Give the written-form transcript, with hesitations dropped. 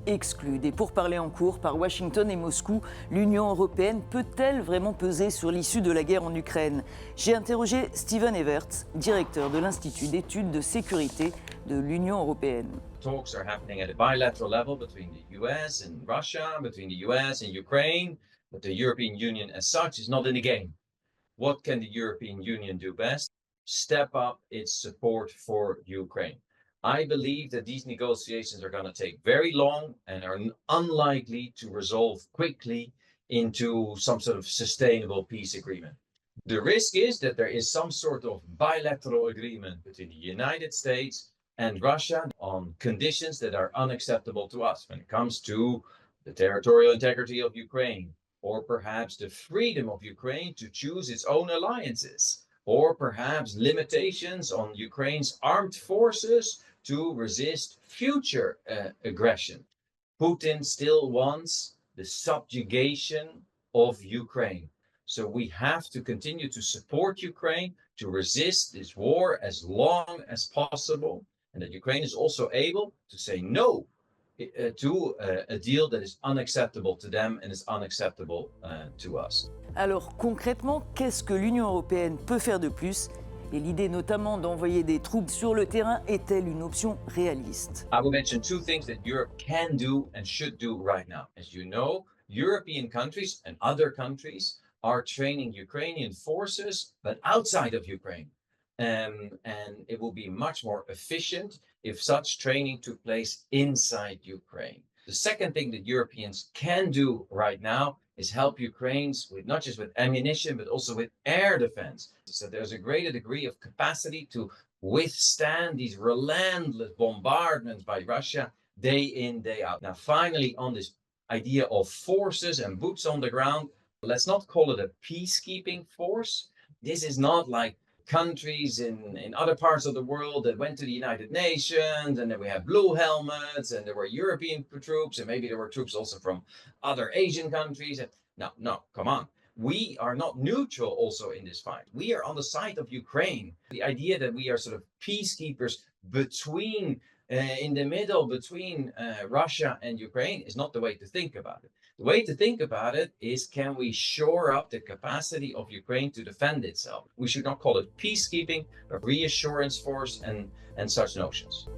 exclus. Des pourparlers en cours par Washington et Moscou. L'Union européenne peut-elle vraiment peser sur l'issue de la guerre en Ukraine? J'ai interrogé Steven Everts, directeur de l'Institut d'études de sécurité de l'Union européenne. Talks are happening at a bilateral level between the US and Russia, between the US and Ukraine, but the European Union as such is not in the game. What can the European Union do best? Step up its support for Ukraine. I believe that these negotiations are going to take very long and are unlikely to resolve quickly into some sort of sustainable peace agreement. The risk is that there is some sort of bilateral agreement between the United States and Russia on conditions that are unacceptable to us when it comes to the territorial integrity of Ukraine, or perhaps the freedom of Ukraine to choose its own alliances, or perhaps limitations on Ukraine's armed forces to resist future aggression. Putin still wants the subjugation of Ukraine. So we have to continue to support Ukraine to resist this war as long as possible, and that Ukraine is also able to say no to a deal that is unacceptable to them and is unacceptable to us. Alors concrètement, qu'est-ce que l'Union européenne peut faire de plus? Et l'idée notamment d'envoyer des troupes sur le terrain est-elle une option réaliste? I will mention two things that Europe can do and should do right now. As you know, European countries and other countries are training Ukrainian forces, but outside of Ukraine. And it will be much more efficient if such training took place inside Ukraine. The second thing that Europeans can do right now is help Ukrainians with not just with ammunition, but also with air defense. So there's a greater degree of capacity to withstand these relentless bombardments by Russia day in, day out. Now, finally, on this idea of forces and boots on the ground, let's not call it a peacekeeping force. This is not like countries in other parts of the world that went to the United Nations, and then we have blue helmets, and there were European troops, and maybe there were troops also from other Asian countries. No, come on. We are not neutral also in this fight. We are on the side of Ukraine. The idea that we are sort of peacekeepers between in the middle between Russia and Ukraine is not the way to think about it. The way to think about it is, can we shore up the capacity of Ukraine to defend itself? We should not call it peacekeeping, but reassurance force and such notions.